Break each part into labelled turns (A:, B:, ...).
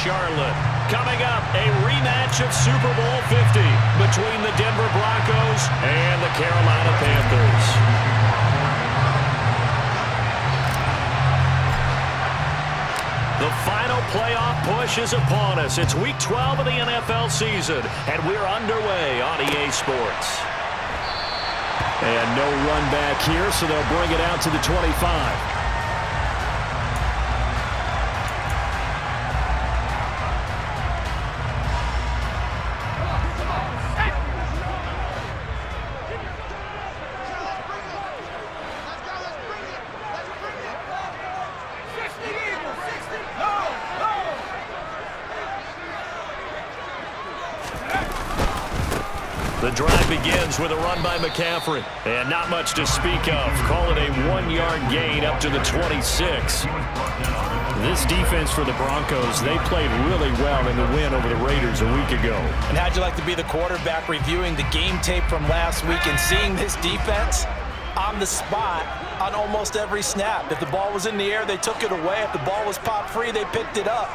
A: Charlotte. Coming up, a rematch of Super Bowl 50 between the Denver Broncos and the Carolina Panthers. The final playoff push is upon us. It's Week 12 of the NFL season, and we're underway on EA Sports. And no run back here, so they'll bring it out to the 25. The drive begins with a run by McCaffrey. And not much to speak of. Call it a 1-yard gain up to the 26. This defense for the Broncos, they played really well in the win over the Raiders a week ago.
B: And how'd you like to be the quarterback reviewing the game tape from last week and seeing this defense on the spot on almost every snap? If the ball was in the air, they took it away. If the ball was popped free, they picked it up.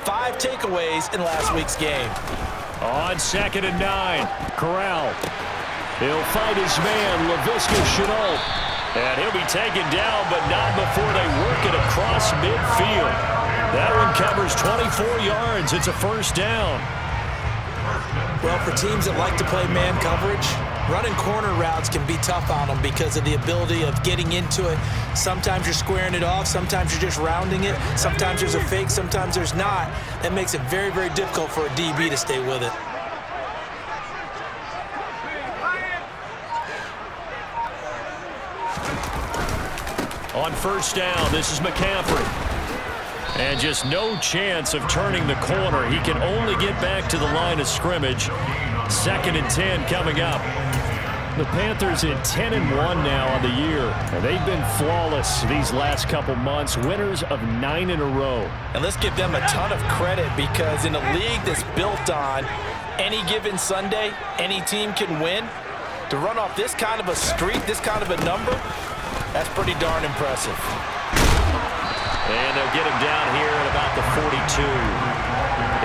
B: 5 takeaways in last week's game.
A: On 2nd and 9, Corral. He'll fight his man, Laviska Shenault. And he'll be taken down, but not before they work it across midfield. That one covers 24 yards. It's a first down.
B: Well, for teams that like to play man coverage, running corner routes can be tough on them because of the ability of getting into it. Sometimes you're squaring it off. Sometimes you're just rounding it. Sometimes there's a fake. Sometimes there's not. That makes it very, very difficult for a DB to stay with it.
A: On first down, this is McCaffrey. And just no chance of turning the corner. He can only get back to the line of scrimmage. 2nd and 10 coming up. The Panthers at 10-1 now on the year. And they've been flawless these last couple months. Winners of 9 in a row.
B: And let's give them a ton of credit because in a league that's built on any given Sunday, any team can win. To run off this kind of a streak, this kind of a number, that's pretty darn impressive.
A: And they'll get him down here at about the 42.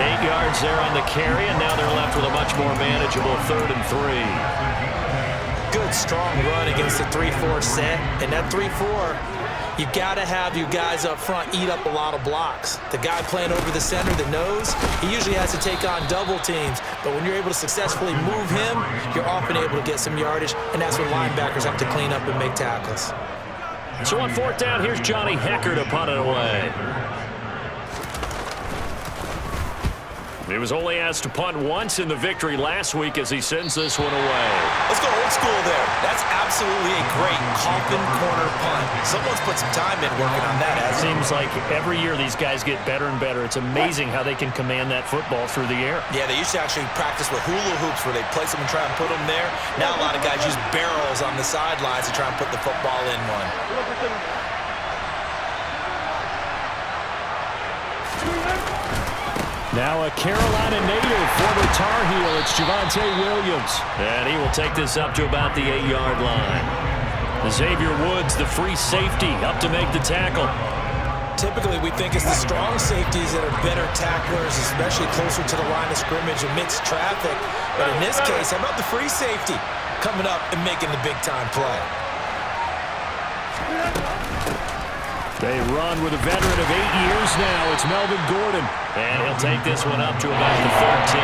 A: 8 yards there on the carry, and now they're left with a much more manageable 3rd and 3.
B: Good, strong run against the 3-4 set. And that 3-4, you've got to have you guys up front eat up a lot of blocks. The guy playing over the center, the nose, he usually has to take on double teams. But when you're able to successfully move him, you're often able to get some yardage, and that's when linebackers have to clean up and make tackles.
A: So on 4th down, here's Johnny Hecker to punt it away. He was only asked to punt once in the victory last week as he sends this one away.
B: Let's go old school there. That's absolutely a great coffin corner punt. Someone's put some time in working on that.
A: It seems like every year these guys get better and better. It's amazing how they can command that football through the air.
B: Yeah, they used to actually practice with hula hoops where they place them and try and put them there. Now a lot of guys use barrels on the sidelines to try and put the football in one.
A: Now a Carolina native, former Tar Heel, it's Javonte Williams. And he will take this up to about the 8-yard line. Xavier Woods, the free safety, up to make the tackle.
B: Typically, we think it's the strong safeties that are better tacklers, especially closer to the line of scrimmage amidst traffic. But in this case, how about the free safety coming up and making the big-time play?
A: They run with a veteran of 8 years now. It's Melvin Gordon. And he'll take this one up to about the 13.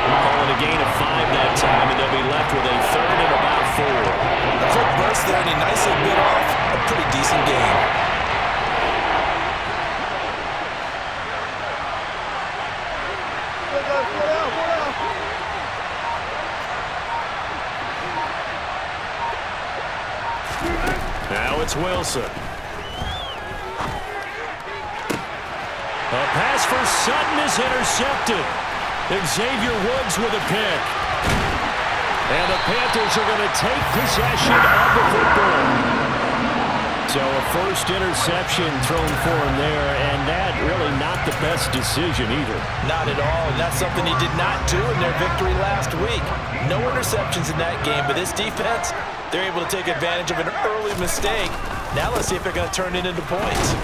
A: We'll call it a gain of 5 that time, and they'll be left with a 3rd and about 4.
B: A quick burst there, and he nicely bit off a pretty decent game.
A: Now it's Wilson. A pass for Sutton is intercepted. Xavier Woods with a pick. And the Panthers are going to take possession of the football. So a first interception thrown for him there, and that really not the best decision either.
B: Not at all, and that's something he did not do in their victory last week. No interceptions in that game, but this defense, they're able to take advantage of an early mistake. Now let's see if they're going to turn it into points.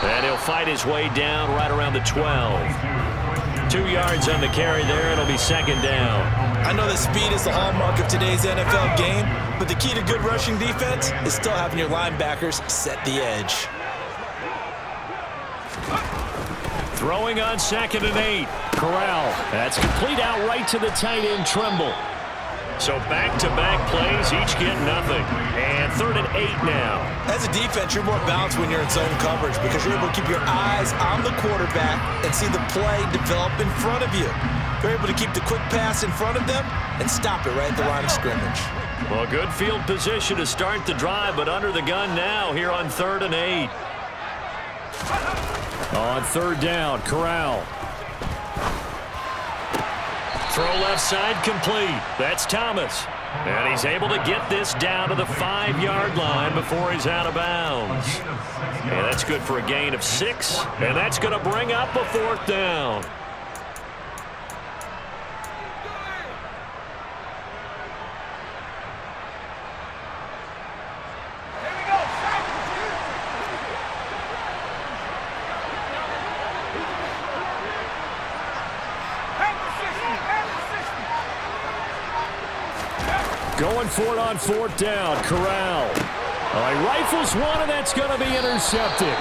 A: And he'll fight his way down right around the 12. 2 yards on the carry there. It'll be second down.
B: I know that speed is the hallmark of today's NFL game, but the key to good rushing defense is still having your linebackers set the edge.
A: Throwing on 2nd and 8. Corral. That's complete out right to the tight end, Trimble. So back-to-back plays, each get nothing. And 3rd and 8 now.
B: As a defense, you're more balanced when you're in zone coverage because you're able to keep your eyes on the quarterback and see the play develop in front of you. You're able to keep the quick pass in front of them and stop it right at the line of scrimmage.
A: Well, good field position to start the drive, but under the gun now here on 3rd and 8. On 3rd down, Corral. Throw left side complete. That's Thomas. And he's able to get this down to the 5-yard line before he's out of bounds. And that's good for a gain of 6. And that's going to bring up a 4th down. Going for it on 4th down. Corral. He rifles one, and that's going to be intercepted.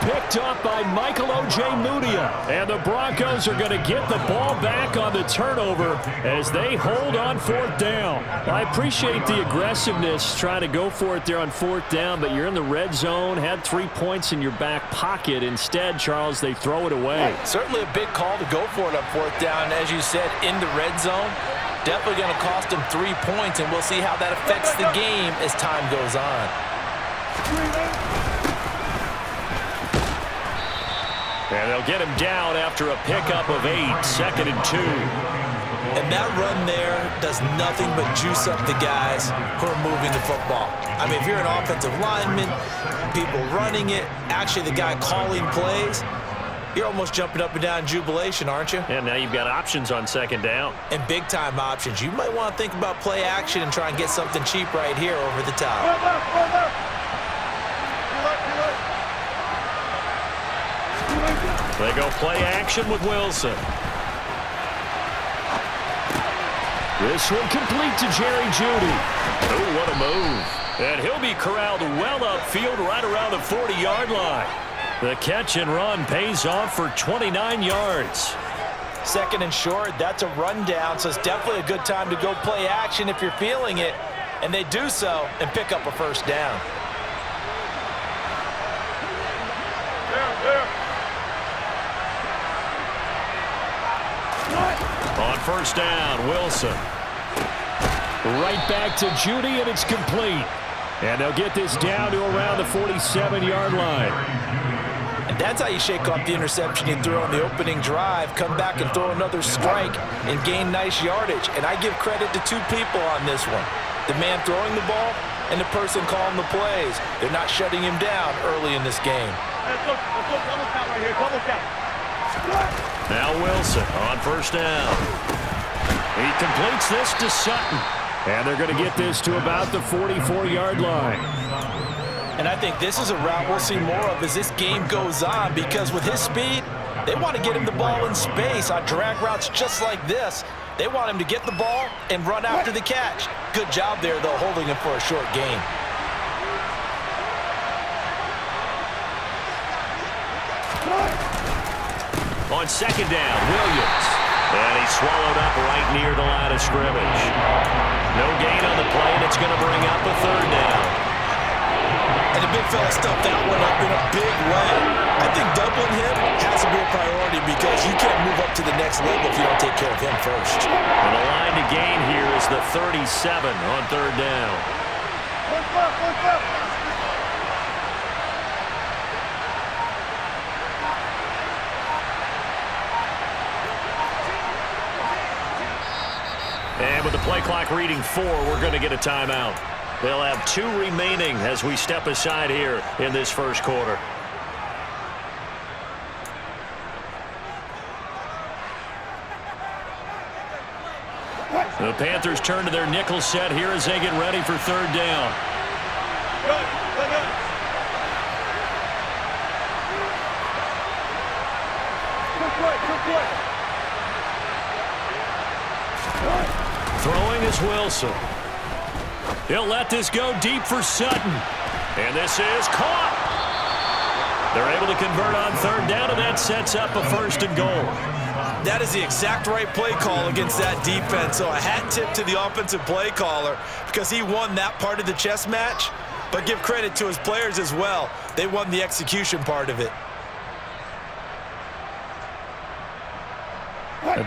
A: Picked up by Michael Ojemudia. And the Broncos are going to get the ball back on the turnover as they hold on 4th down. I appreciate the aggressiveness trying to go for it there on 4th down, but you're in the red zone, had 3 points in your back pocket. Instead, Charles, they throw it away.
B: Certainly a big call to go for it on 4th down. As you said, in the red zone. Definitely going to cost them 3 points, and we'll see how that affects the game as time goes on.
A: And they'll get him down after a pickup of 8, 2nd and 2.
B: And that run there does nothing but juice up the guys who are moving the football. I mean, if you're an offensive lineman, people running it, actually the guy calling plays, you're almost jumping up and down in jubilation, aren't you?
A: And now you've got options on 2nd down.
B: And big-time options. You might want to think about play action and try and get something cheap right here over the top.
A: They go play action with Wilson. This one complete to Jerry Jeudy. Oh, what a move. And he'll be corralled well upfield right around the 40-yard line. The catch and run pays off for 29 yards.
B: 2nd and short, that's a rundown, so it's definitely a good time to go play action if you're feeling it. And they do so and pick up a 1st down.
A: On 1st down, Wilson. Right back to Jeudy, and it's complete. And they'll get this down to around the 47-yard line.
B: And that's how you shake off the interception you threw on the opening drive, come back and throw another strike and gain nice yardage. And I give credit to 2 people on this one. The man throwing the ball and the person calling the plays. They're not shutting him down early in this game.
A: Now Wilson on 1st down. He completes this to Sutton. And they're going to get this to about the 44-yard line.
B: And I think this is a route we'll see more of as this game goes on, because with his speed, they want to get him the ball in space on drag routes just like this. They want him to get the ball and run after the catch. Good job there, though, holding him for a short gain.
A: On 2nd down, Williams. And he's swallowed up right near the line of scrimmage. No gain on the play, and it's going to bring up a 3rd down.
B: And the big fella stuffed that one up in a big way. I think doubling him has to be a priority because you can't move up to the next level if you don't take care of him first.
A: And the line to gain here is the 37 on 3rd down. And with the play clock reading 4, we're going to get a timeout. They'll have 2 remaining as we step aside here in this 1st quarter. The Panthers turn to their nickel set here as they get ready for 3rd down. Throwing is Wilson. He'll let this go deep for Sutton. And this is caught. They're able to convert on third down, and that sets up a first and goal.
B: That is the exact right play call against that defense. So a hat tip to the offensive play caller because he won that part of the chess match. But give credit to his players as well. They won the execution part of it.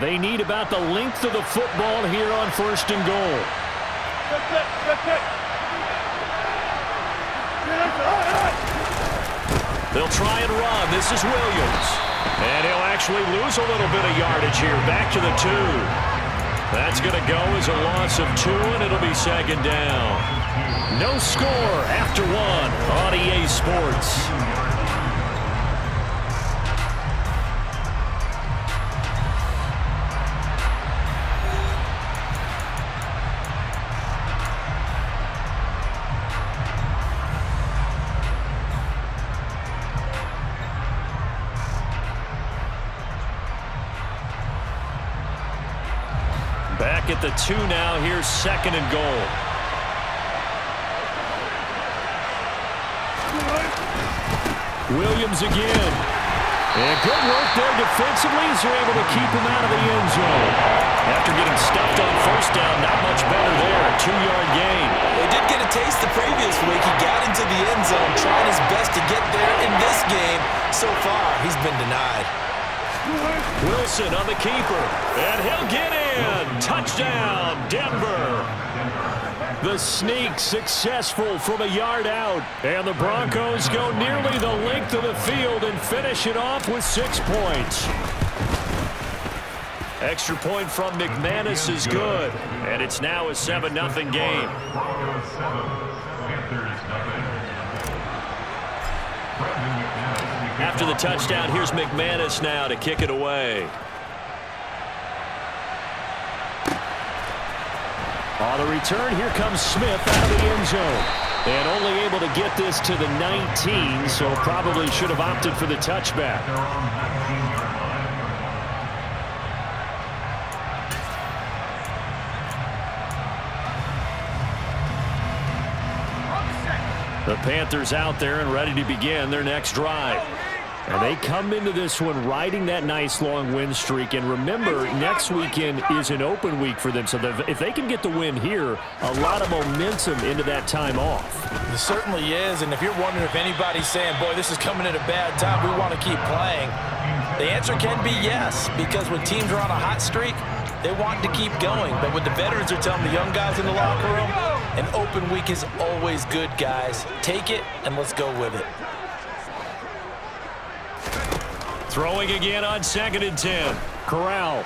A: They need about the length of the football here on first and goal. They'll try and run. This is Williams. And he'll actually lose a little bit of yardage here. Back to the 2. That's going to go as a loss of 2, and it'll be second down. No score after 1 on EA Sports. Back at the 2 now. Here's second and goal. Williams again. And good work there defensively as they're able to keep him out of the end zone. After getting stuffed on first down, not much better there. A 2-yard gain.
B: They did get a taste the previous week. He got into the end zone, trying his best to get there in this game. So far, he's been denied.
A: Wilson on the keeper, and he'll get in. Touchdown, Denver. The sneak successful from a yard out, and the Broncos go nearly the length of the field and finish it off with 6 points. Extra point from McManus is good, and it's now a 7-0 game. After the touchdown, here's McManus now to kick it away. On the return, here comes Smith out of the end zone. And only able to get this to the 19, so probably should have opted for the touchback. The Panthers out there and ready to begin their next drive. And they come into this one riding that nice long win streak. And remember, next weekend is an open week for them. So if they can get the win here, a lot of momentum into that time off.
B: It certainly is. And if you're wondering if anybody's saying, boy, this is coming at a bad time, we want to keep playing, the answer can be yes. Because when teams are on a hot streak, they want to keep going. But what the veterans are telling the young guys in the locker room, an open week is always good, guys. Take it, and let's go with it.
A: Throwing again on 2nd and 10. Corral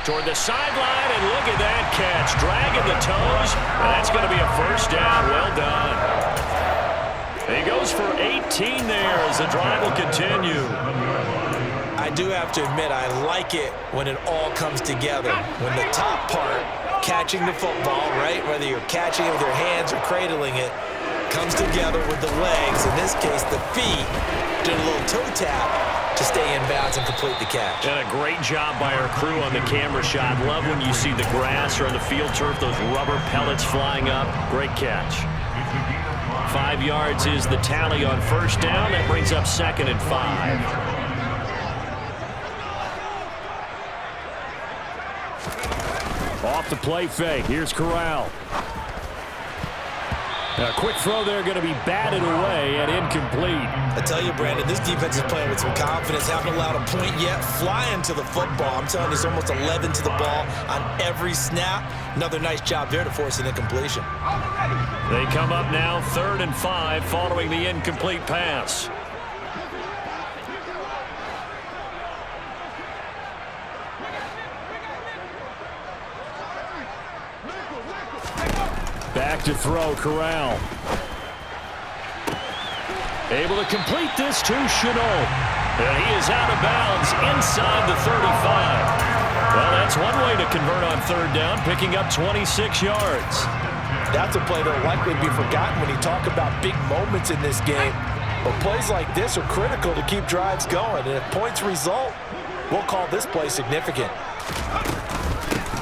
A: toward the sideline, and look at that catch. Dragging the toes, and that's going to be a first down. Well done. He goes for 18 there as the drive will continue.
B: I do have to admit, I like it when it all comes together. When the top part, catching the football, right, whether you're catching it with your hands or cradling it, comes together with the legs. In this case, the feet, doing a little toe tap to stay in bounds and complete the catch.
A: And a great job by our crew on the camera shot. Love when you see the grass or on the field turf, those rubber pellets flying up. Great catch. 5 yards is the tally on first down. That brings up 2nd and 5. Off the play fake. Here's Corral. A quick throw there, going to be batted away and incomplete.
B: I tell you, Brandon, this defense is playing with some confidence. Haven't allowed a point yet. Flying to the football. I'm telling you, it's almost 11 to the ball on every snap. Another nice job there to force an incompletion.
A: They come up now 3rd and 5 following the incomplete pass. Back to throw, Corral. Able to complete this to Chenault. And he is out of bounds inside the 35. Well, that's one way to convert on 3rd down, picking up 26 yards.
B: That's a play that will likely be forgotten when you talk about big moments in this game. But plays like this are critical to keep drives going. And if points result, We'll call this play significant.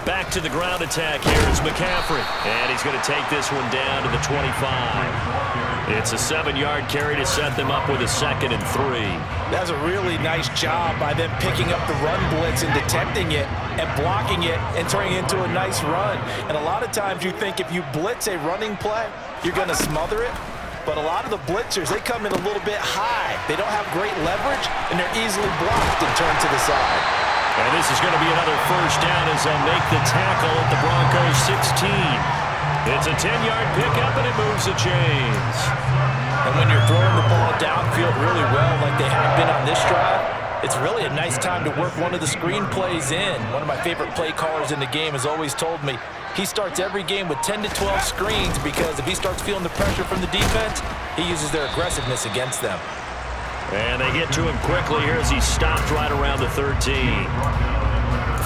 A: Back to the ground attack here is McCaffrey. And he's going to take this one down to the 25. It's a 7-yard carry to set them up with a 2nd and 3.
B: That's a really nice job by them picking up the run blitz and detecting it and blocking it and turning it into a nice run. And a lot of times you think if you blitz a running play, you're going to smother it. But a lot of the blitzers, they come in a little bit high. They don't have great leverage, and they're easily blocked and turned to the side.
A: And this is going to be another first down as they'll make the tackle at the Broncos 16. It's a 10-yard pickup, and it moves the chains.
B: And when you're throwing the ball downfield really well like they have been on this drive, it's really a nice time to work one of the screen plays in. One of my favorite play callers in the game has always told me he starts every game with 10 to 12 screens because if he starts feeling the pressure from the defense, he uses their aggressiveness against them.
A: And they get to him quickly here as he stopped right around the 13.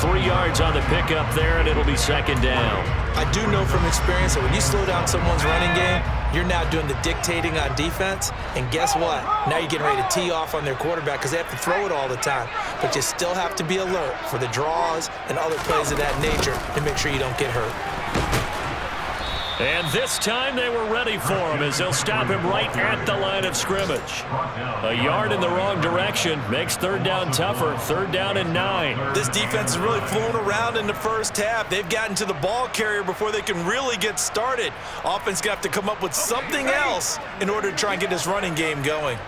A: 3 yards on the pickup there, and it'll be 2nd down.
B: I do know from experience that when you slow down someone's running game, you're now doing the dictating on defense. And guess what? Now you're getting ready to tee off on their quarterback because they have to throw it all the time. But you still have to be alert for the draws and other plays of that nature to make sure you don't get hurt.
A: And this time they were ready for him as they'll stop him right at the line of scrimmage. A yard in the wrong direction makes 3rd down tougher. 3rd down and 9.
B: This defense is really flown around in the first half. They've gotten to the ball carrier before they can really get started. Offense got to come up with something else in order to try and get this running game going.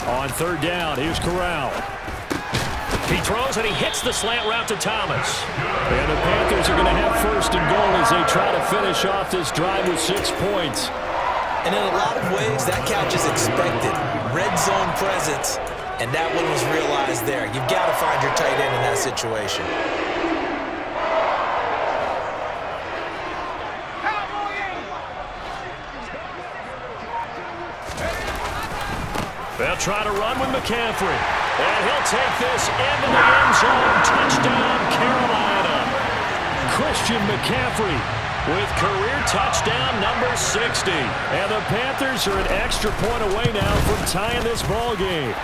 A: On 3rd down, here's Corral. He throws and he hits the slant route to Thomas. And the Panthers are going to have 1st and goal as they try to finish off this drive with 6 points.
B: And in a lot of ways, that catch is expected. Red zone presence, and that one was realized there. You've got to find your tight end in that situation.
A: They'll try to run with McCaffrey. And he'll take this into the end zone. Touchdown, Carolina. Christian McCaffrey with career touchdown number 60. And the Panthers are an extra point away now from tying this ball game.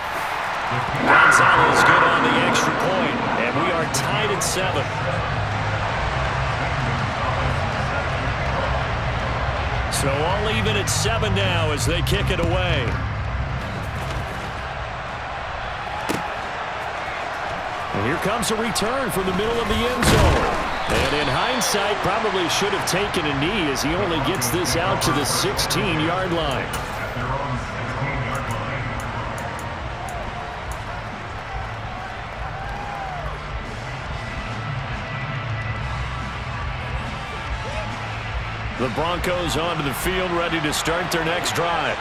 A: Gonzalez good on the extra point, and we are tied at 7. So all even at 7 now as they kick it away. And here comes a return from the middle of the end zone. And in hindsight, probably should have taken a knee as he only gets this out to the 16-yard line. The Broncos onto the field, ready to start their next drive.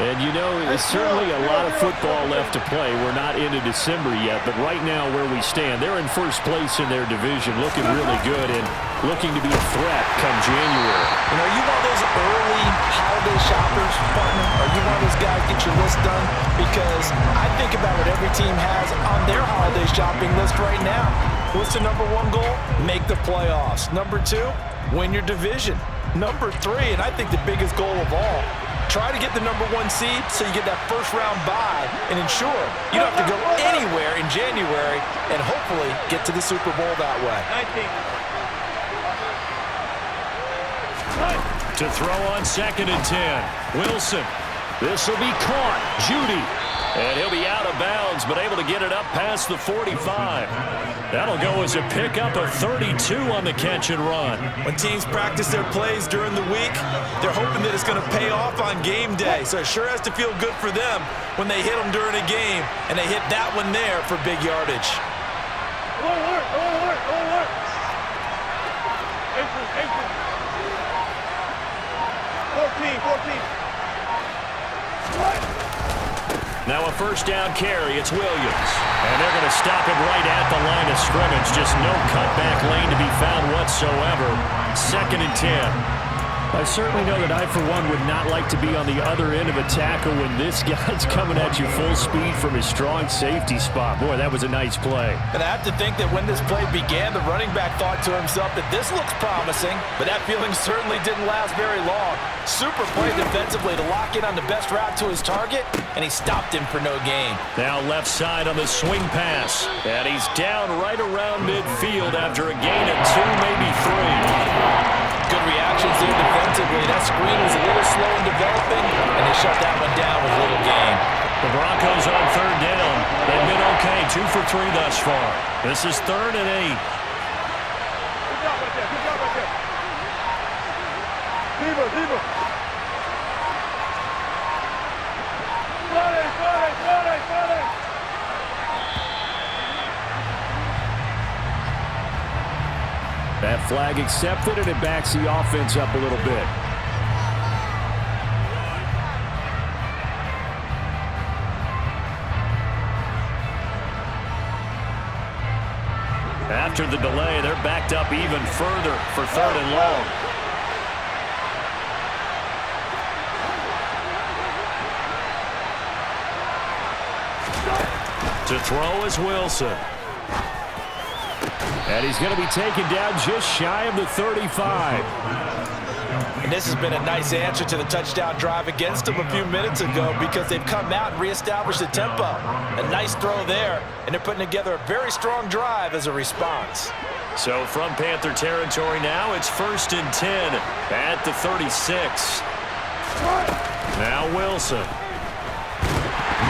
A: And, you know, there's certainly a lot of football left to play. We're not into December yet, but right now where we stand, they're in first place in their division, looking really good and looking to be a threat come January.
B: You know, are you one of those early holiday shoppers, partner? Are you one of those guys get your list done? Because I think about what every team has on their holiday shopping list right now. What's the number 1 goal? Make the playoffs. Number 2, win your division. Number 3, and I think the biggest goal of all, try to get the number 1 seed so you get that first-round bye and ensure you don't have to go anywhere in January and hopefully get to the Super Bowl that way.
A: To throw on 2nd and 10. Wilson. This will be caught. Judy. And he'll be out of bounds, but able to get it up past the 45. That'll go as a pickup of 32 on the catch and run.
B: When teams practice their plays during the week, they're hoping that it's going to pay off on game day. So it sure has to feel good for them when they hit them during a game, and they hit that one there for big yardage.
C: Alert. 14.
A: Now a first down carry, it's Williams. And they're going to stop him right at the line of scrimmage. Just no cutback lane to be found whatsoever. 2nd and 10. I certainly know that I, for one, would not like to be on the other end of a tackle when this guy's coming at you full speed from his strong safety spot. Boy, that was a nice play.
B: And I have to think that when this play began, the running back thought to himself that this looks promising, but that feeling certainly didn't last very long. Super play defensively to lock in on the best route to his target, and he stopped him for no gain.
A: Now left side on the swing pass. And he's down right around midfield after a gain of 2, maybe 3.
B: Good reactions there defensively. That screen was a little slow in developing, and they shut that one down with little gain.
A: The Broncos on 3rd down. They've been okay, 2 for 3 thus far. This is 3rd and 8.
C: Good job right there. Good job right there. Deeper, deeper. Sorry.
A: That flag accepted, and it backs the offense up a little bit. After the delay, they're backed up even further for 3rd and long. To throw is Wilson. And he's going to be taken down just shy of the 35.
B: And this has been a nice answer to the touchdown drive against them a few minutes ago because they've come out and reestablished the tempo. A nice throw there, and they're putting together a very strong drive as a response.
A: So from Panther territory now, it's 1st and 10 at the 36. Now Wilson.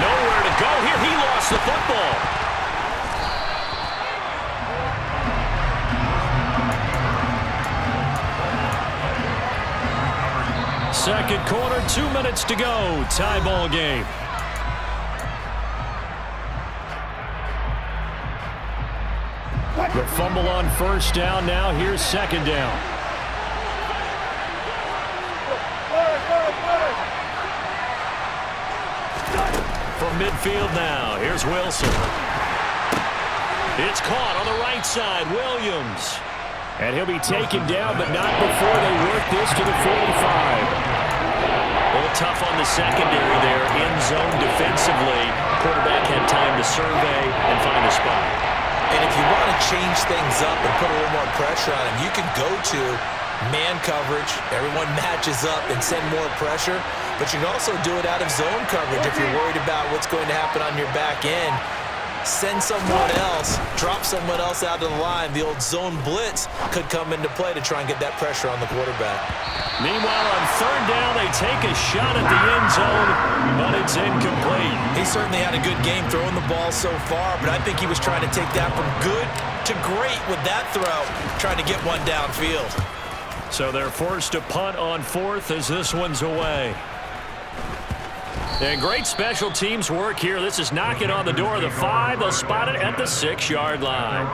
A: Nowhere to go here. He lost the football. Second quarter, 2 minutes to go. Tie ball game. The fumble on 1st down. Now here's 2nd down. From midfield now, here's Wilson. It's caught on the right side. Williams. And he'll be taken down, but not before they work this to the 45. A little tough on the secondary there. In zone defensively. Quarterback had time to survey and find a spot.
B: And if you want to change things up and put a little more pressure on him, you can go to man coverage. Everyone matches up and send more pressure. But you can also do it out of zone coverage if you're worried about what's going to happen on your back end. Send someone else, drop someone else out of the line. The old zone blitz could come into play to try and get that pressure on the quarterback.
A: Meanwhile, on 3rd down, they take a shot at the end zone, but it's incomplete.
B: He certainly had a good game throwing the ball so far, but I think he was trying to take that from good to great with that throw, trying to get one downfield.
A: So they're forced to punt on 4th as this one's away. And great special teams work here. This is knocking on the door of the 5. They'll spot it at the 6-yard line.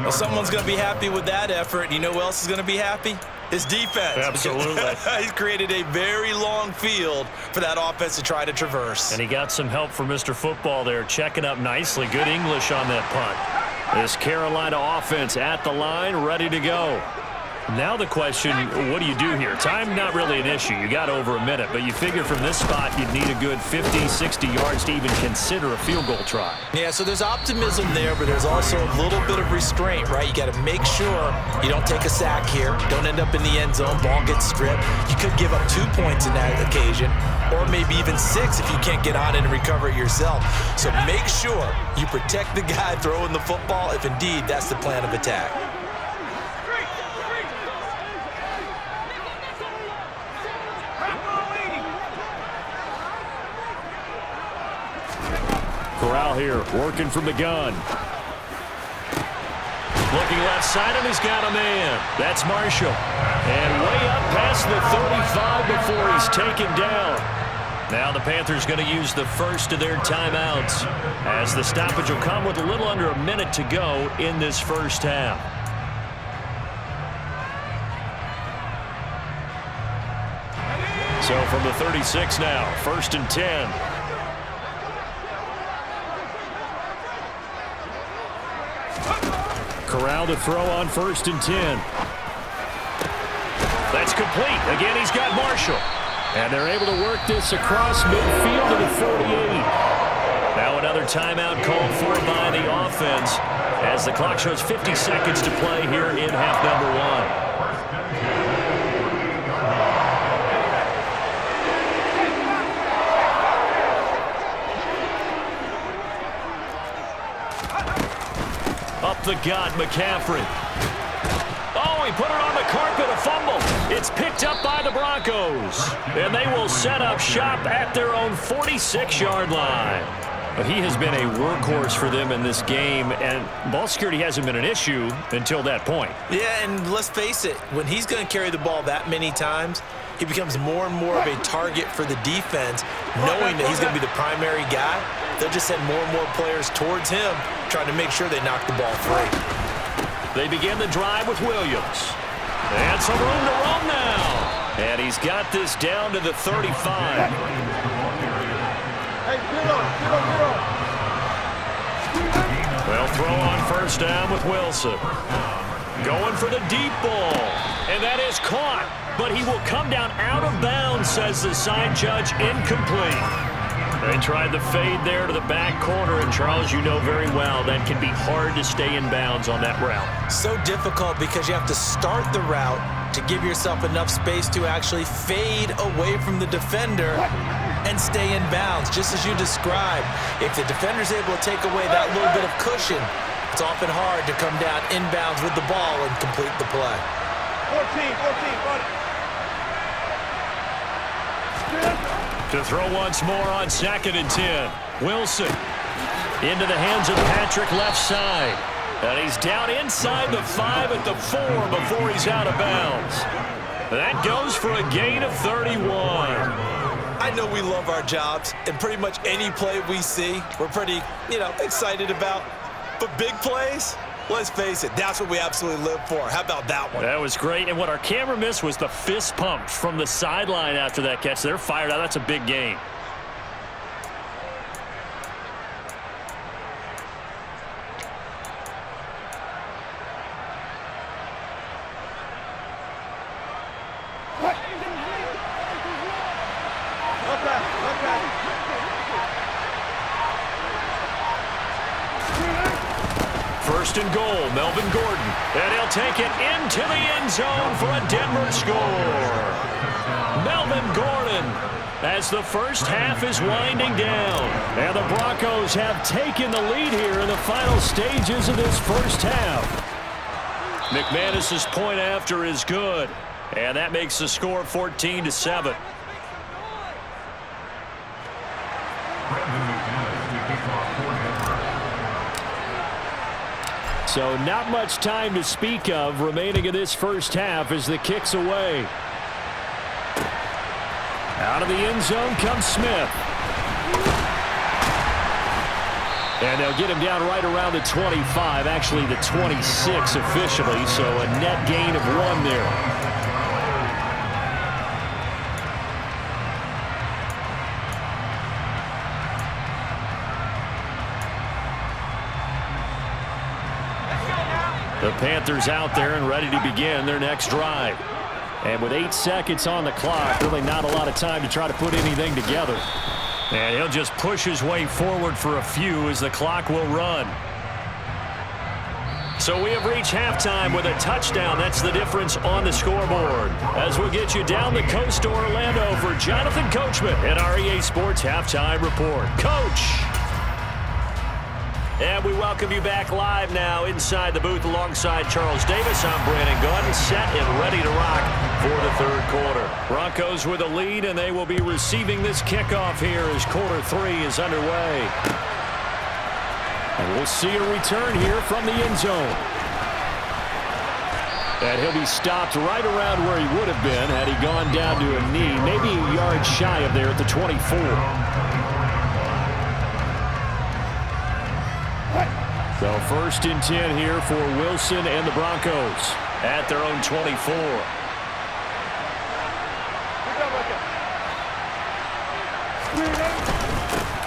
B: Well, someone's going to be happy with that effort. You know who else is going to be happy? His defense.
A: Absolutely.
B: He's created a very long field for that offense to try to traverse.
A: And he got some help from Mr. Football there, checking up nicely. Good English on that punt. This Carolina offense at the line, ready to go. Now the question, what do you do here? Time not really an issue. You got over a minute, but you figure from this spot you'd need a good 50, 60 yards to even consider a field goal try.
B: Yeah, so there's optimism there, but there's also a little bit of restraint, right? You got to make sure you don't take a sack here, don't end up in the end zone, ball gets stripped. You could give up 2 points in that occasion, or maybe even 6 if you can't get on it and recover it yourself. So make sure you protect the guy throwing the football if indeed that's the plan of attack.
A: Corral here, working from the gun. Looking left side, and he's got a man. That's Marshall. And way up past the 35 before he's taken down. Now the Panthers going to use the first of their timeouts, as the stoppage will come with a little under a minute to go in this first half. So from the 36 now, 1st and 10. Corral to throw on 1st and 10. That's complete. Again, he's got Marshall. And they're able to work this across midfield to the 48. Now another timeout called for by the offense as the clock shows 50 seconds to play here in half number 1. Up the gut, McCaffrey. Oh, he put it on the carpet, a fumble. It's picked up by the Broncos. And they will set up shop at their own 46-yard line. He has been a workhorse for them in this game, and ball security hasn't been an issue until that point.
B: Yeah, and let's face it, when he's going to carry the ball that many times, he becomes more and more of a target for the defense, knowing that he's going to be the primary guy. They'll just send more and more players towards him, trying to make sure they knock the ball free.
A: They begin the drive with Williams. And some room to run now. And he's got this down to the 35. They'll throw on first down with Wilson. Going for the deep ball. And that is caught. But he will come down out of bounds, says the side judge, incomplete. They tried the fade there to the back corner, and Charles, you know very well that can be hard to stay in bounds on that route.
B: So difficult because you have to start the route to give yourself enough space to actually fade away from the defender and stay in bounds, just as you described. If the defender's able to take away that little bit of cushion, it's often hard to come down inbounds with the ball and complete the play.
C: 14, buddy.
A: To throw once more on 2nd and 10. Wilson into the hands of Patrick left side. And he's down inside the 5 at the 4 before he's out of bounds. That goes for a gain of 31.
B: I know we love our jobs, and pretty much any play we see, we're pretty, excited about. But big plays, let's face it, that's what we absolutely live for. How about that one?
A: That was great, and what our camera missed was the fist pump from the sideline after that catch. They're fired out. That's a big gain. First and goal, Melvin Gordon. And he'll take it into the end zone for a Denver score. Melvin Gordon as the first half is winding down. And the Broncos have taken the lead here in the final stages of this first half. McManus's point after is good. And that makes the score 14-7. So not much time to speak of remaining in this first half as the kick's away. Out of the end zone comes Smith. And they'll get him down right around the 25, actually the 26 officially, so a net gain of 1 there. The Panthers out there and ready to begin their next drive. And with 8 seconds on the clock, really not a lot of time to try to put anything together. And he'll just push his way forward for a few as the clock will run. So we have reached halftime with a touchdown. That's the difference on the scoreboard. As we'll get you down the coast to Orlando for Jonathan Coachman at our EA Sports Halftime Report. Coach! And we welcome you back live now inside the booth alongside Charles Davis. I'm Brandon Gaudin, set and ready to rock for the third quarter. Broncos with a lead, and they will be receiving this kickoff here as quarter 3 is underway. And we'll see a return here from the end zone. And he'll be stopped right around where he would have been had he gone down to a knee, maybe a yard shy of there at the 24. So first and 10 here for Wilson and the Broncos at their own 24.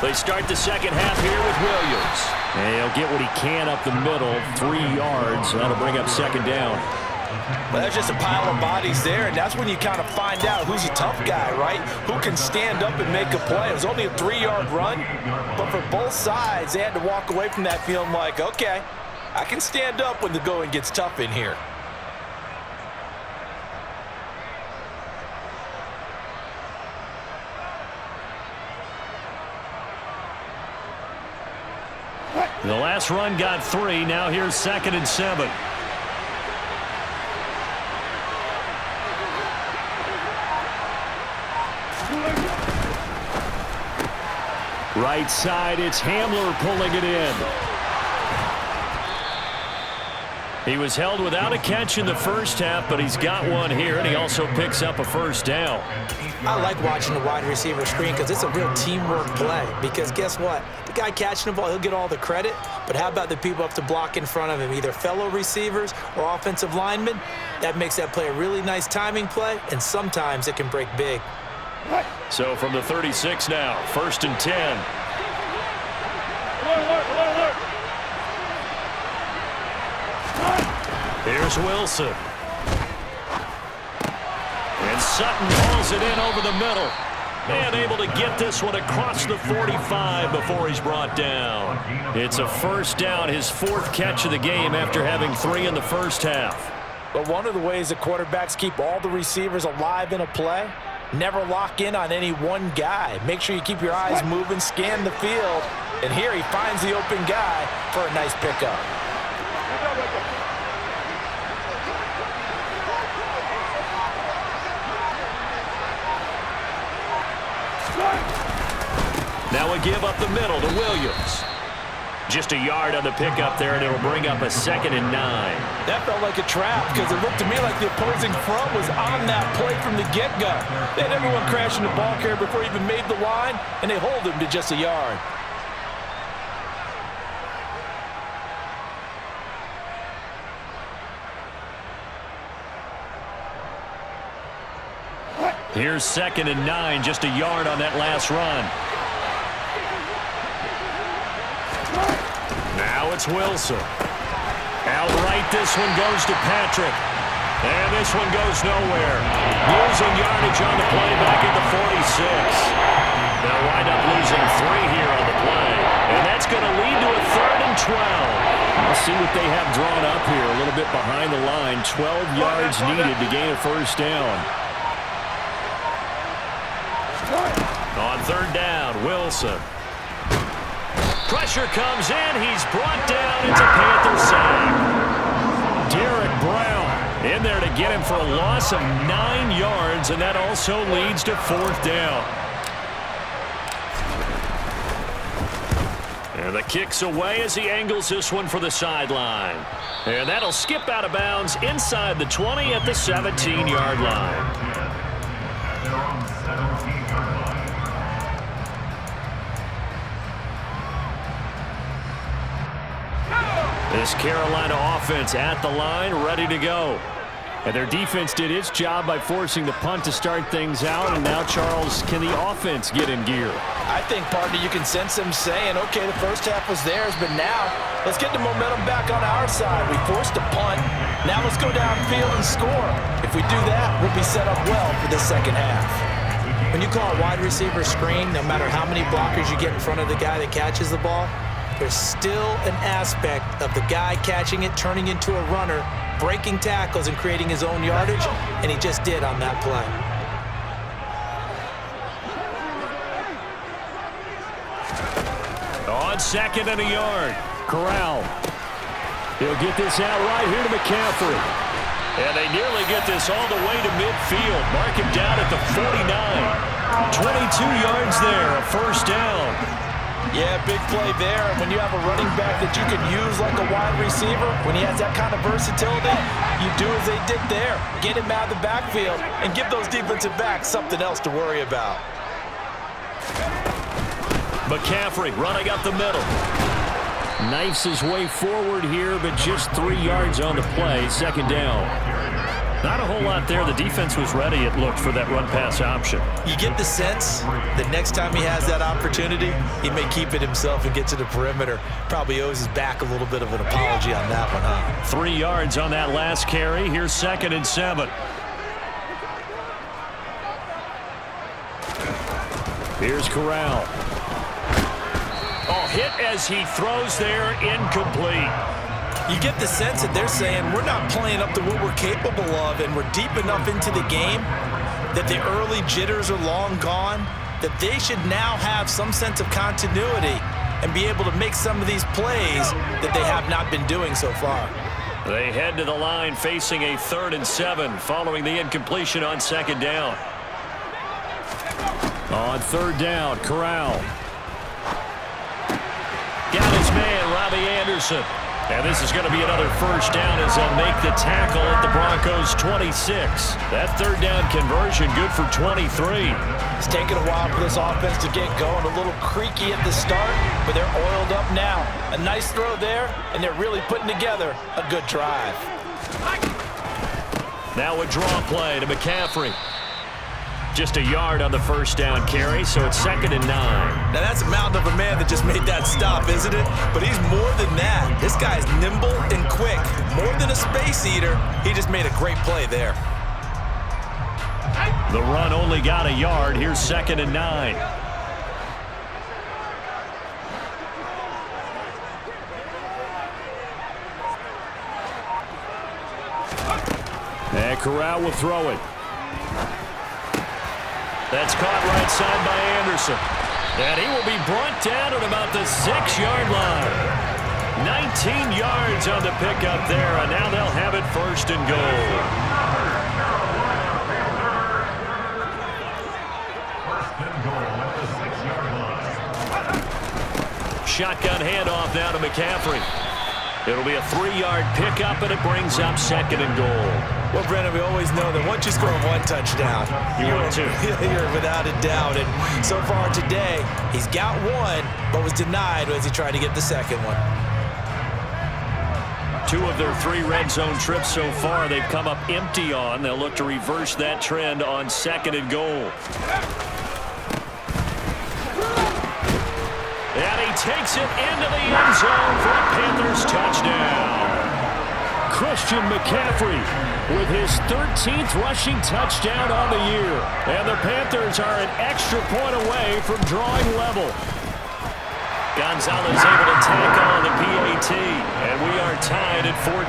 A: They start the second half here with Williams. And he'll get what he can up the middle, 3 yards. That'll bring up second down.
B: But that's just a pile of bodies there, and that's when you kind of find out who's a tough guy, right? Who can stand up and make a play. It was only a 3-yard run, but for both sides, they had to walk away from that feeling like, okay, I can stand up when the going gets tough in here.
A: The last run got 3. Now here's 2nd and 7. Right side, it's Hamler pulling it in. He was held without a catch in the first half, but he's got one here, and he also picks up a first down.
B: I like watching the wide receiver screen because it's a real teamwork play. Because guess what? The guy catching the ball, he'll get all the credit, but how about the people up to block in front of him, either fellow receivers or offensive linemen? That makes that play a really nice timing play, and sometimes it can break big.
A: So from the 36 now, 1st and 10.
C: Alert.
A: Here's Wilson. And Sutton hauls it in over the middle. And able to get this one across the 45 before he's brought down. It's a first down, his 4th catch of the game after having 3 in the first half.
B: But one of the ways that quarterbacks keep all the receivers alive in a play, never lock in on any one guy. Make sure you keep your eyes moving, scan the field. And here he finds the open guy for a nice pickup.
A: Now we give up the middle to Williams. Just a yard on the pickup there, and it'll bring up a 2nd and 9.
B: That felt like a trap because it looked to me like the opposing front was on that play from the get-go. They had everyone crashing the ball carrier before he even made the line, and they hold him to just a yard.
A: Here's 2nd and 9, just a yard on that last run. Now it's Wilson. Outright, this one goes to Patrick. And this one goes nowhere. Losing yardage on the play back at the 46. They'll wind up losing 3 here on the play. And that's going to lead to a 3rd and 12. We'll see what they have drawn up here. A little bit behind the line. 12 yards needed to gain a first down. On 3rd down, Wilson. Pressure comes in. He's brought down. It's a Panther sack. Derek Brown in there to get him for a loss of 9 yards, and that also leads to 4th down. And the kick's away as he angles this one for the sideline. And that'll skip out of bounds inside the 20 at the 17-yard line. This Carolina offense at the line, ready to go. And their defense did its job by forcing the punt to start things out. And now, Charles, can the offense get in gear?
B: I think, partner, you can sense them saying, okay, the first half was theirs, but now let's get the momentum back on our side. We forced a punt. Now let's go downfield and score. If we do that, we'll be set up well for the second half. When you call a wide receiver screen, no matter how many blockers you get in front of the guy that catches the ball, there's still an aspect of the guy catching it, turning into a runner, breaking tackles and creating his own yardage, and he just did on that play.
A: On 2nd and a yard, Corral. He'll get this out right here to McCaffrey. And they nearly get this all the way to midfield. Mark him down at the 49. 22 yards there, a first down.
B: Yeah, big play there. And when you have a running back that you can use like a wide receiver, when he has that kind of versatility, you do as they did there. Get him out of the backfield and give those defensive backs something else to worry about.
A: McCaffrey running up the middle. Knifes his way forward here, but just 3 yards on the play. 2nd down. Not a whole lot there. The defense was ready, it looked, for that run-pass option.
B: You get the sense that next time he has that opportunity, he may keep it himself and get to the perimeter. Probably owes his back a little bit of an apology on that one, huh?
A: 3 yards on that last carry. Here's 2nd and 7. Here's Corral. Oh, hit as he throws there, incomplete.
B: You get the sense that they're saying we're not playing up to what we're capable of, and we're deep enough into the game that the early jitters are long gone, that they should now have some sense of continuity and be able to make some of these plays that they have not been doing so far.
A: They head to the line facing a 3rd and 7 following the incompletion on 2nd down. On 3rd down, Corral. Got his man, Robbie Anderson. And this is going to be another 1st down as they'll make the tackle at the Broncos' 26. That 3rd down conversion good for 23.
B: It's taken a while for this offense to get going. A little creaky at the start, but they're oiled up now. A nice throw there, and they're really putting together a good drive.
A: Now a draw play to McCaffrey. Just a yard on the 1st down carry, so it's 2nd and 9.
B: Now that's a mountain of a man that just made that stop, isn't it? But he's more than that. This guy's nimble and quick. More than a space eater, he just made a great play there.
A: The run only got a yard. Here's 2nd and 9. And Corral will throw it. That's caught right side by Anderson. And he will be brought down at about the 6-yard line. 19 yards on the pickup there, and now they'll have it 1st and goal. Shotgun handoff now to McCaffrey. It'll be a 3-yard pickup, and it brings up 2nd and goal.
B: Well, Brennan, we always know that once you score 1 touchdown, you're without a doubt. And so far today, he's got 1, but was denied as he tried to get the 2nd one.
A: 2 of their 3 red zone trips so far they've come up empty on. They'll look to reverse that trend on 2nd and goal. And he takes it into the end zone for a Panthers touchdown. Christian McCaffrey with his 13th rushing touchdown on the year. And the Panthers are an extra point away from drawing level. Gonzalez able to tackle on the PAT. And we are tied at 14.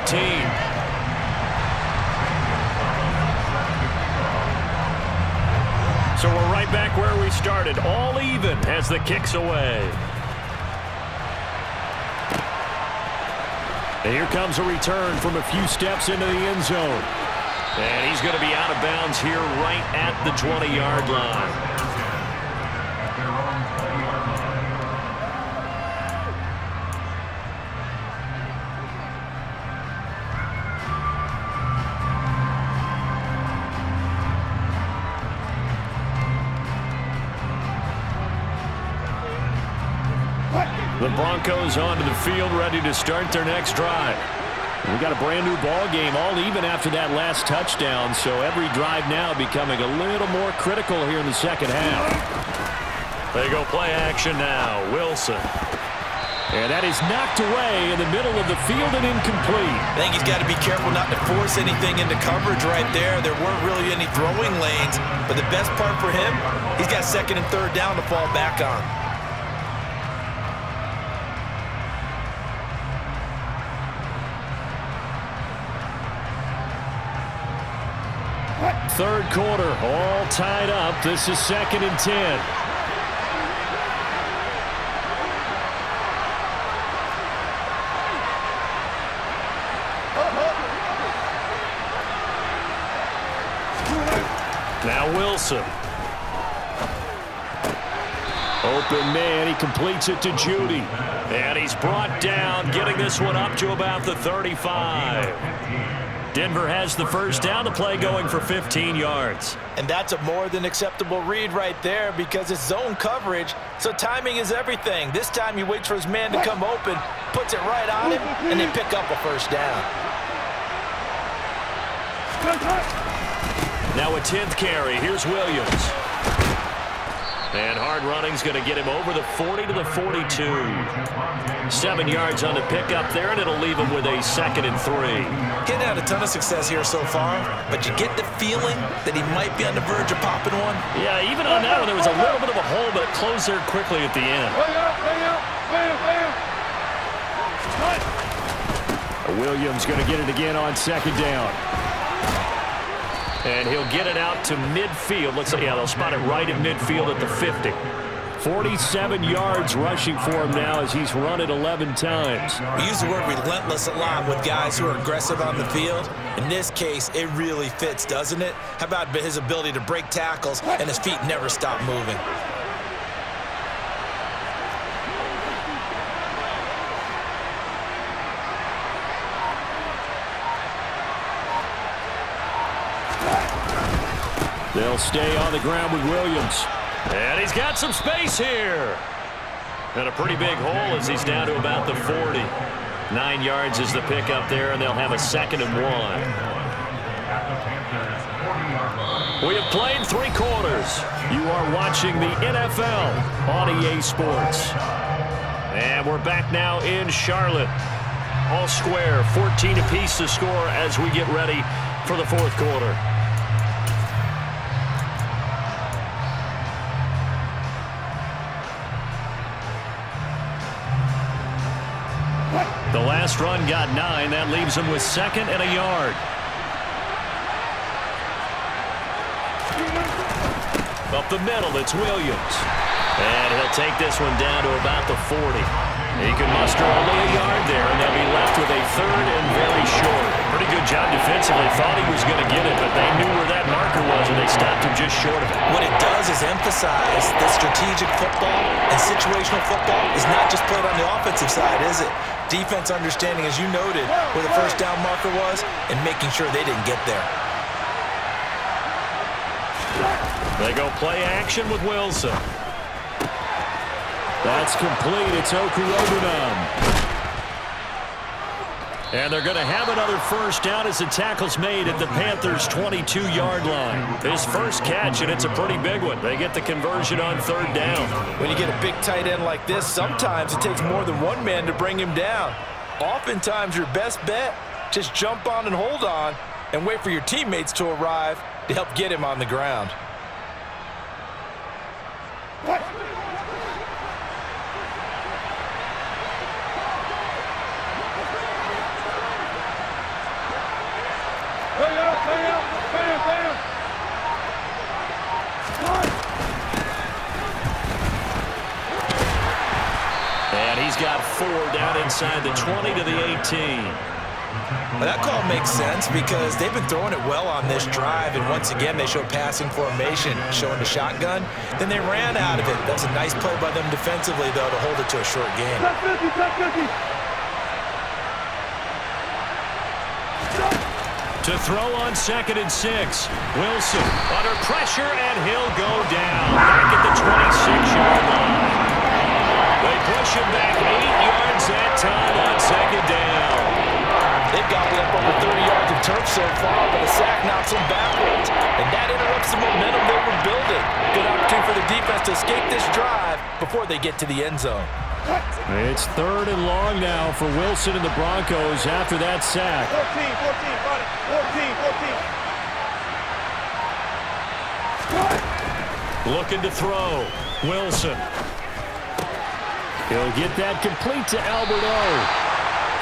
A: So we're right back where we started. All even as the kick's away. And here comes a return from a few steps into the end zone. And he's going to be out of bounds here right at the 20-yard line. The Broncos onto the field, ready to start their next drive. We got a brand new ball game, all even after that last touchdown, so every drive now becoming a little more critical here in the 2nd half. They go play action now. Wilson. And that is knocked away in the middle of the field and incomplete.
B: I think he's got to be careful not to force anything into coverage right there. There weren't really any throwing lanes, but the best part for him, he's got 2nd and 3rd down to fall back on.
A: Third quarter, all tied up. This is 2nd and 10. Now Wilson. Open man, he completes it to Judy. And he's brought down, getting this one up to about the 35. Denver has the 1st down, the play going for 15 yards.
B: And that's a more than acceptable read right there because it's zone coverage, so timing is everything. This time he waits for his man to come open, puts it right on him, and they pick up a 1st down.
A: Now a 10th carry. Here's Williams. And hard running's going to get him over the 40 to the 42. 7 yards on the pickup there, and it'll leave him with a 2nd and 3.
B: Getting had a ton of success here so far, but you get the feeling that he might be on the verge of popping one.
A: Yeah, even on that one, there was a little bit of a hole, but it closed there quickly at the end. Williams going to get it again on 2nd down. And he'll get it out to midfield. Let's say, yeah, they'll spot it right at midfield at the 50. 47 yards rushing for him now as he's run it 11 times.
B: We use the word relentless a lot with guys who are aggressive on the field. In this case, it really fits, doesn't it? How about his ability to break tackles and his feet never stop moving?
A: They'll stay on the ground with Williams. And he's got some space here. And a pretty big hole as he's down to about the 40. 9 yards is the pickup there, and they'll have a 2nd and 1. We have played 3 quarters. You are watching the NFL on EA Sports. And we're back now in Charlotte. All square, 14 apiece to score as we get ready for the 4th quarter. The last run got 9. That leaves him with 2nd and a yard. Up the middle, it's Williams. And he'll take this one down to about the 40. He can muster only a yard there, and they'll be left with a 3rd and very short. Pretty good job defensively. Thought he was going to get it, but they knew where that marker was, and they stopped him just short of it.
B: What it does is emphasize that strategic football and situational football is not just played on the offensive side, is it? Defense understanding, as you noted, where the first down marker was and making sure they didn't get there.
A: They go play action with Wilson. That's complete. It's Okurobunom. And they're going to have another first down as the tackle's made at the Panthers' 22-yard line. His first catch, and it's a pretty big one. They get the conversion on 3rd down.
B: When you get a big tight end like this, sometimes it takes more than one man to bring him down. Oftentimes, your best bet, just jump on and hold on and wait for your teammates to arrive to help get him on the ground.
A: And he's got 4 down inside the 20 to the 18.
B: Well, that call makes sense because they've been throwing it well on this drive, and once again they show passing formation, showing the shotgun. Then they ran out of it. That was a nice play by them defensively, though, to hold it to a short game.
A: To throw on 2nd and 6. Wilson under pressure, and he'll go down back at the 26-yard line. They push him back 8 yards that time on 2nd down.
B: They've got up over 30 yards of turf so far, but a sack knocks them backwards. And that interrupts the momentum they were building. Good opportunity for the defense to escape this drive before they get to the end zone.
A: It's 3rd and long now for Wilson and the Broncos after that sack.
C: 14, 14, 14.
A: Looking to throw. Wilson. He'll get that complete to Alberto.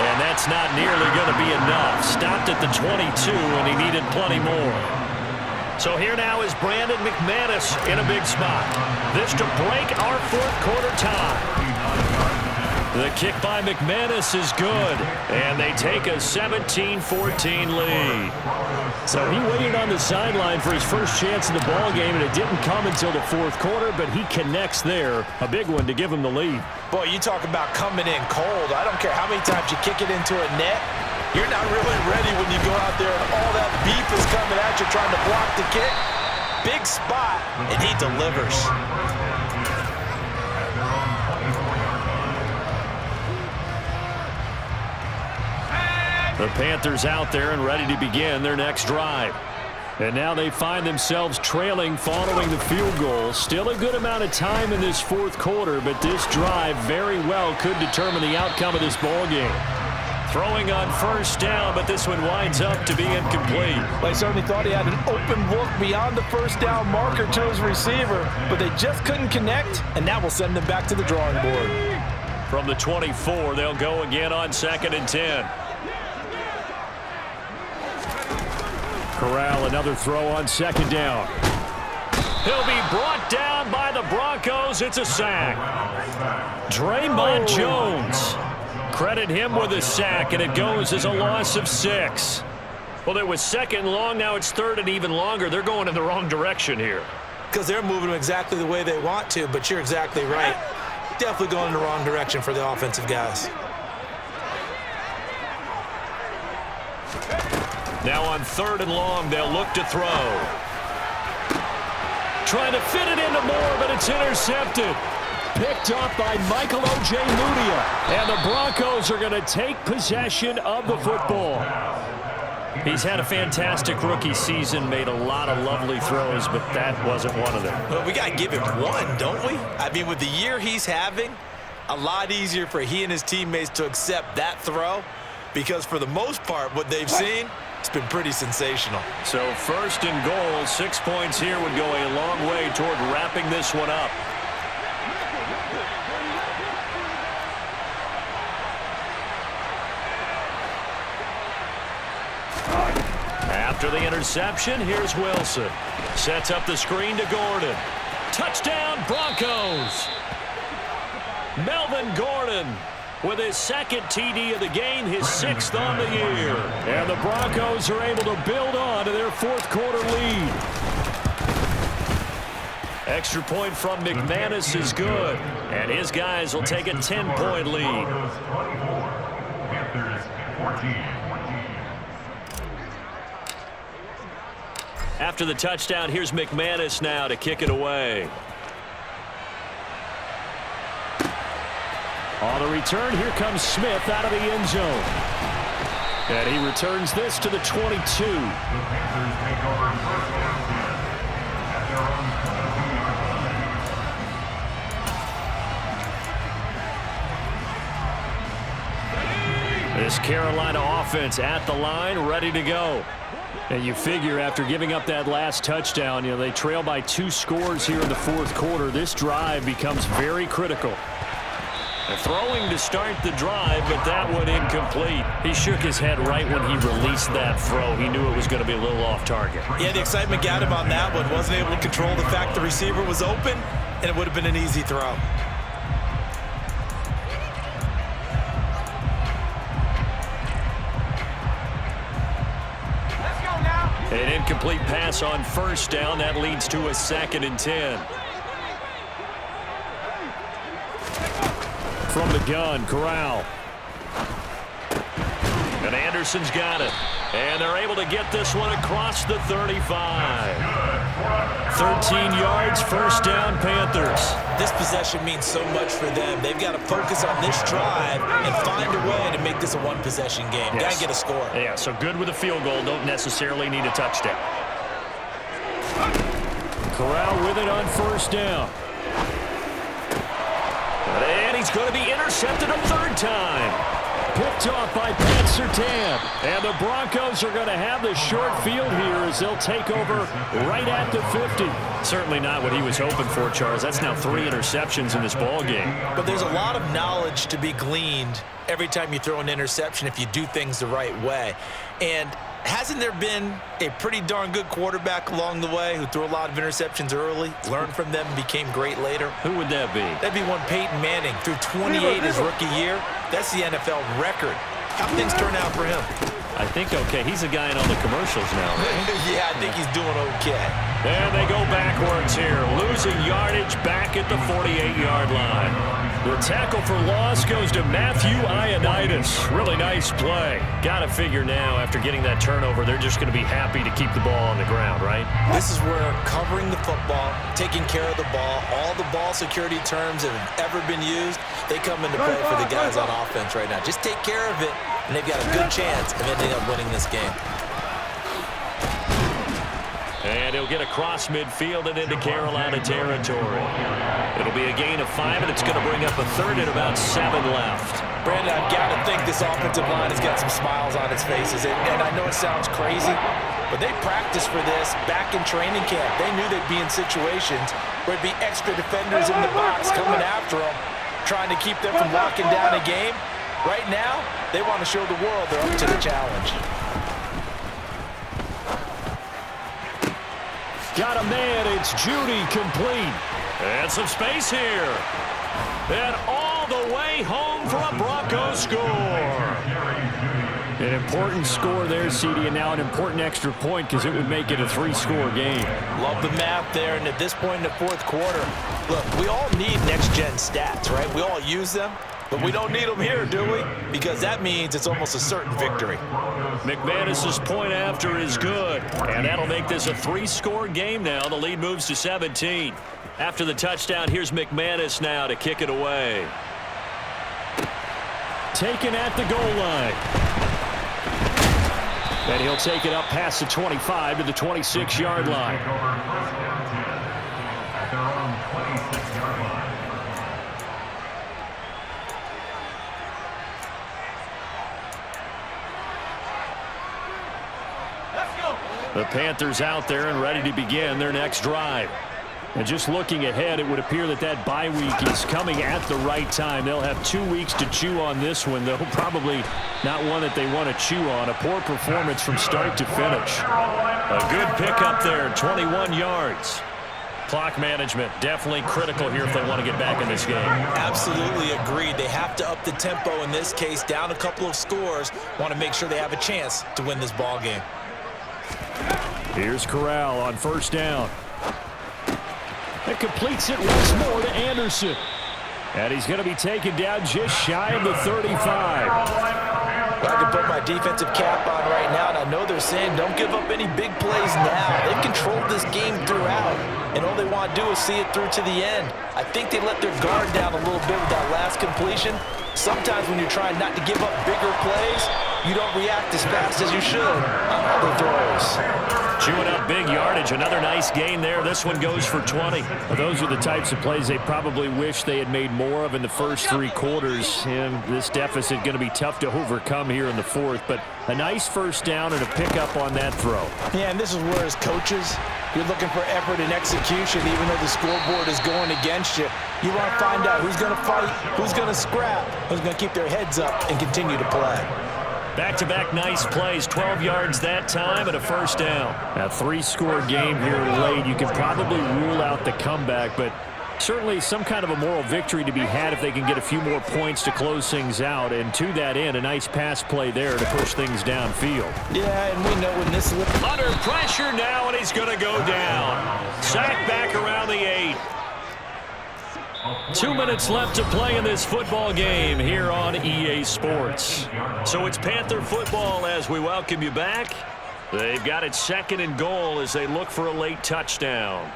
A: And that's not nearly going to be enough. Stopped at the 22, and he needed plenty more. So here now is Brandon McManus in a big spot. This to break our 4th quarter tie. The kick by McManus is good, and they take a 17-14 lead. So he waited on the sideline for his first chance in the ball game, and it didn't come until the 4th quarter, but he connects there. A big one to give him the lead.
B: Boy, you talk about coming in cold. I don't care how many times you kick it into a net. You're not really ready when you go out there and all that beef is coming at you trying to block the kick. Big spot, and he delivers.
A: The Panthers out there and ready to begin their next drive. And now they find themselves trailing following the field goal. Still a good amount of time in this fourth quarter, but this drive very well could determine the outcome of this ball game. Throwing on first down, but this one winds up to be incomplete.
B: Well, he certainly thought he had an open look beyond the first down marker to his receiver, but they just couldn't connect, and that will send them back to the drawing board.
A: From the 24, they'll go again on 2nd and 10. Corral, another throw on 2nd down. He'll be brought down by the Broncos. It's a sack. Draymond Jones. Credit him with a sack, and it goes as a loss of 6. Well, it was 2nd and long. Now it's 3rd and even longer. They're going in the wrong direction here.
B: Because they're moving them exactly the way they want to, but you're exactly right. Definitely going in the wrong direction for the offensive guys.
A: Now on 3rd and long, they'll look to throw. Trying to fit it into Moore, but it's intercepted. Picked up by Michael O.J. Mudia. And the Broncos are going to take possession of the football. He's had a fantastic rookie season, made a lot of lovely throws, but that wasn't one of them.
B: Well, we got to give him one, don't we? I mean, with the year he's having, a lot easier for he and his teammates to accept that throw, because for the most part, what they've seen, it's been pretty sensational.
A: So 1st and goal, 6 points here would go a long way toward wrapping this one up. After the interception, here's Wilson. Sets up the screen to Gordon. Touchdown, Broncos! Melvin Gordon with his 2nd TD of the game, his 6th on the year. And the Broncos are able to build on to their 4th quarter lead. Extra point from McManus is good, and his guys will take a 10-point lead.
C: Panthers 14.
A: After the touchdown, here's McManus now to kick it away. On the return, here comes Smith out of the end zone. And he returns this to the 22.
C: The Panthers take over first down at their own 22-yard line.
A: This Carolina offense at the line, ready to go. And you figure after giving up that last touchdown, they trail by 2 scores here in the 4th quarter. This drive becomes very critical. And throwing to start the drive, but that one incomplete. He shook his head right when he released that throw. He knew it was going to be a little off target.
B: Yeah, the excitement got him on that one. Wasn't able to control the fact the receiver was open, and it would have been an easy throw.
A: An incomplete pass on 1st down. That leads to a 2nd and 10. From the gun, Corral. And Anderson's got it. And they're able to get this one across the 35. 13 yards, 1st down, Panthers.
B: This possession means so much for them. They've got to focus on this drive and find a way to make this a one-possession game.
A: Yes.
B: Got to get a score.
A: Yeah, so good with a field goal. Don't necessarily need a touchdown. Corral with it on 1st down. And he's going to be intercepted a 3rd time. Picked off by Pat Surtain. And the Broncos are going to have the short field here as they'll take over right at the 50. Certainly not what he was hoping for, Charles. That's now 3 interceptions in this ball game.
B: But there's a lot of knowledge to be gleaned every time you throw an interception if you do things the right way. And hasn't there been a pretty darn good quarterback along the way who threw a lot of interceptions early, learned from them, and became great later?
A: Who would that be?
B: That'd be one Peyton Manning. Threw 28 his rookie year. That's the NFL record. How things turn out for him?
A: I think okay. He's a guy in all the commercials now, right?
B: Yeah, I think he's doing okay.
A: And they go backwards here, losing yardage back at the 48-yard line. The tackle for loss goes to Matthew Ioannidis. Really nice play. Got to figure now, after getting that turnover, they're just going to be happy to keep the ball on the ground, right?
B: This is where covering the football, taking care of the ball, all the ball security terms that have ever been used, they come into play for the guys on offense right now. Just take care of it, and they've got a good chance of ending up winning this game.
A: And he'll get across midfield and into Carolina territory. It'll be a gain of 5, and it's going to bring up a third and about 7 left.
B: Brandon, I've got to think this offensive line has got some smiles on its faces. And I know it sounds crazy, but they practiced for this back in training camp. They knew they'd be in situations where there'd be extra defenders in the box coming after them, trying to keep them from locking down a game. Right now, they want to show the world they're up to the challenge.
A: Got a man, it's Judy, complete. And some space here. And all the way home for a Broncos score. An important score there, CD, and now an important extra point because it would make it a 3-score game.
B: Love the math there, and at this point in the fourth quarter, look, we all need next-gen stats, right? We all use them, but we don't need them here, do we? Because that means it's almost a certain victory.
A: McManus's point after is good, and that'll make this a 3-score game now. The lead moves to 17. After the touchdown, here's McManus now to kick it away. Taken at the goal line. And he'll take it up past the 25 to the 26-yard line.
C: At their own 26-yard line.
A: The Panthers out there and ready to begin their next drive. And just looking ahead, it would appear that that bye week is coming at the right time. They'll have 2 weeks to chew on this one, though probably not one that they want to chew on. A poor performance from start to finish. A good pickup there, 21 yards. Clock management definitely critical here if they want to get back in this game.
B: Absolutely agreed. They have to up the tempo in this case, down a couple of scores. Want to make sure they have a chance to win this ball game.
A: Here's Corral on first down. It completes it once more to Anderson. And he's going to be taken down just shy of the 35.
B: I can put my defensive cap on right now, and I know they're saying don't give up any big plays now. They've controlled this game throughout, and all they want to do is see it through to the end. I think they let their guard down a little bit with that last completion. Sometimes when you're trying not to give up bigger plays, you don't react as fast as you should on other throws.
A: Chewing up big yardage. Another nice gain there. This one goes for 20. Well, those are the types of plays they probably wish they had made more of in the first 3 quarters. And this deficit going to be tough to overcome here in the fourth. But a nice first down and a pickup on that throw.
B: Yeah, and this is where as coaches, you're looking for effort and execution even though the scoreboard is going against you. You want to find out who's going to fight, who's going to scrap, who's going to keep their heads up and continue to play.
A: Back-to-back nice plays, 12 yards that time and a first down. A 3-score game here late. You can probably rule out the comeback, but certainly some kind of a moral victory to be had if they can get a few more points to close things out. And to that end, a nice pass play there to push things downfield.
B: Yeah, and we know when this...
A: Under pressure now, and he's going to go down. Sack back around the 8. 2 minutes left to play in this football game here on EA Sports. So it's Panther football as we welcome you back. They've got it 2nd and goal as they look for a late touchdown.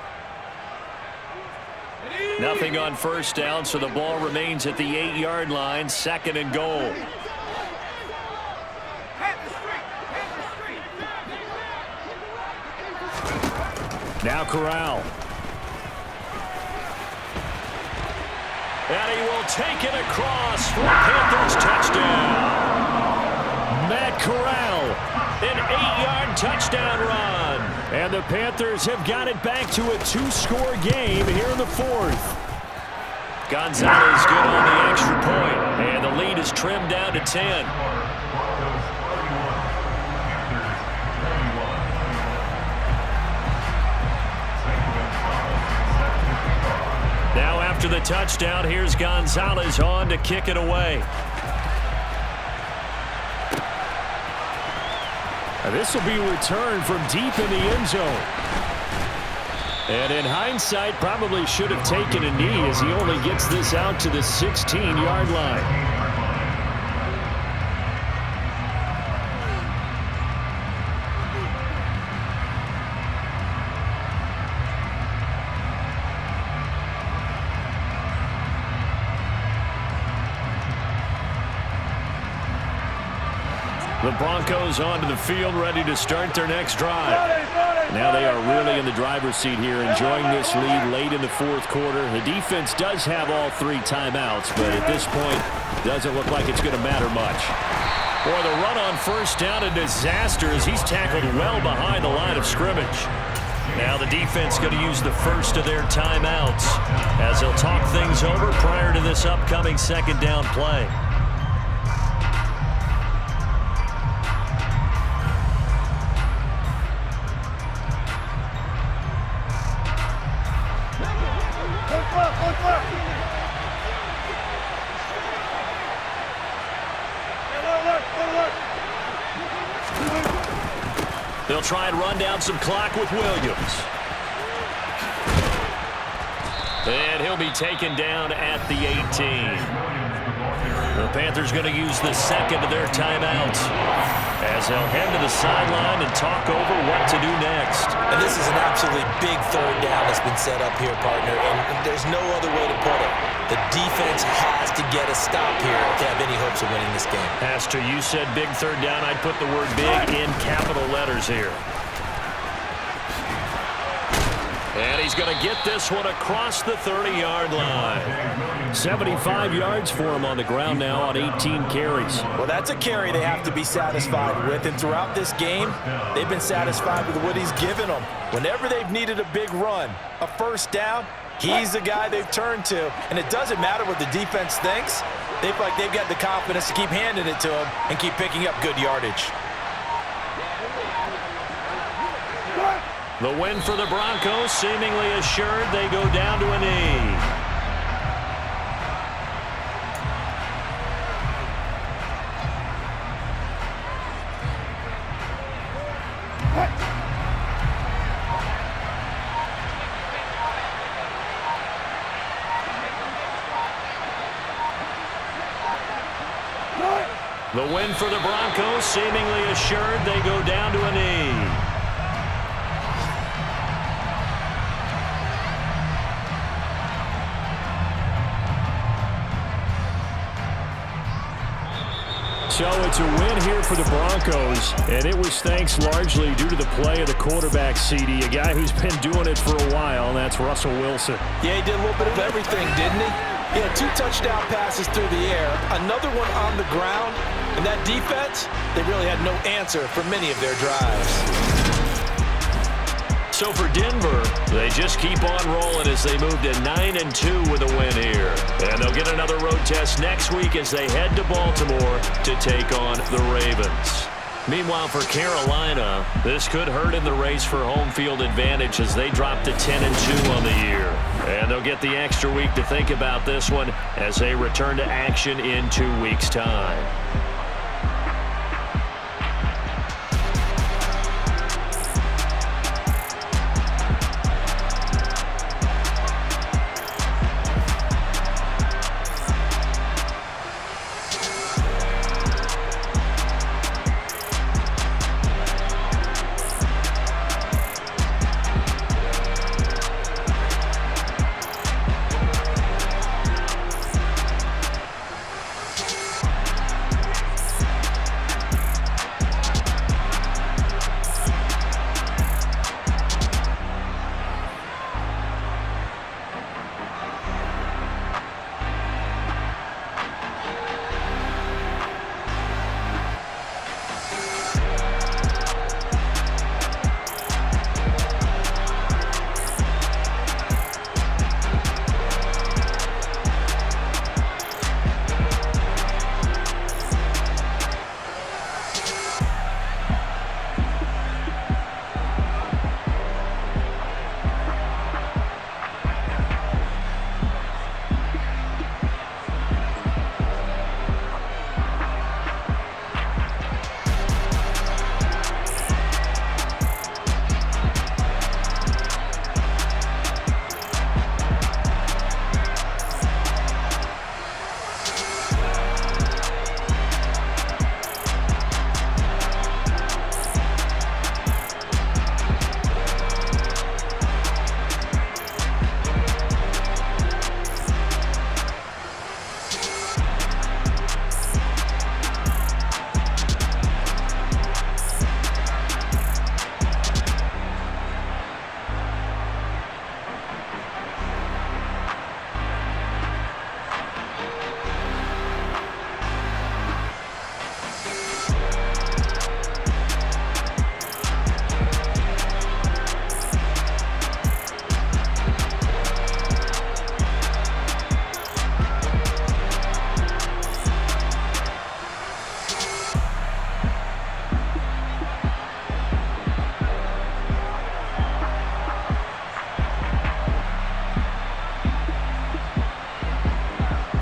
A: Nothing on first down, so the ball remains at the 8-yard line, 2nd and goal. Now Corral. And he will take it across for a Panthers touchdown. Matt Corral, an 8-yard touchdown run. And the Panthers have got it back to a 2-score game here in the fourth. Gonzalez good on the extra point, and the lead is trimmed down to 10. Now after the touchdown, here's Gonzalez on to kick it away. And this will be returned from deep in the end zone. And in hindsight, probably should have taken a knee as he only gets this out to the 16-yard line. The Broncos onto the field, ready to start their next drive. Now they are really in the driver's seat here, enjoying this lead late in the fourth quarter. The defense does have all 3 timeouts, but at this point, doesn't look like it's going to matter much. Boy, the run on first down, a disaster as he's tackled well behind the line of scrimmage. Now the defense going to use the first of their timeouts as they'll talk things over prior to this upcoming second down play. They'll try and run down some clock with Williams. And he'll be taken down at the 18. The Panthers going to use the second of their timeouts as they'll head to the sideline and talk over what to do next.
B: And this is an absolutely big third down that's been set up here, partner, and there's no other way to put it. The defense has to get a stop here if they have any hopes of winning this game.
A: Pastor, you said big third down. I'd put the word big in capital letters here. And he's going to get this one across the 30-yard line. 75 yards for him on the ground now on 18 carries.
B: Well, that's a carry they have to be satisfied with. And throughout this game, they've been satisfied with what he's given them. Whenever they've needed a big run, a first down, he's the guy they've turned to. And it doesn't matter what the defense thinks. They feel like they've got the confidence to keep handing it to him and keep picking up good yardage.
A: The win for the Broncos, seemingly assured. They go down to a knee. The win for the Broncos, seemingly assured. They go down to a knee. So it's a win here for the Broncos, and it was thanks largely due to the play of the quarterback, CD, a guy who's been doing it for a while, and that's Russell Wilson.
B: Yeah, he did a little bit of everything, didn't he? He had 2 touchdown passes through the air, another one on the ground, and that defense, they really had no answer for many of their drives.
A: So for Denver, they just keep on rolling as they move to 9-2 with a win here. And they'll get another road test next week as they head to Baltimore to take on the Ravens. Meanwhile, for Carolina, this could hurt in the race for home field advantage as they drop to 10-2 on the year. And they'll get the extra week to think about this one as they return to action in 2 weeks' time.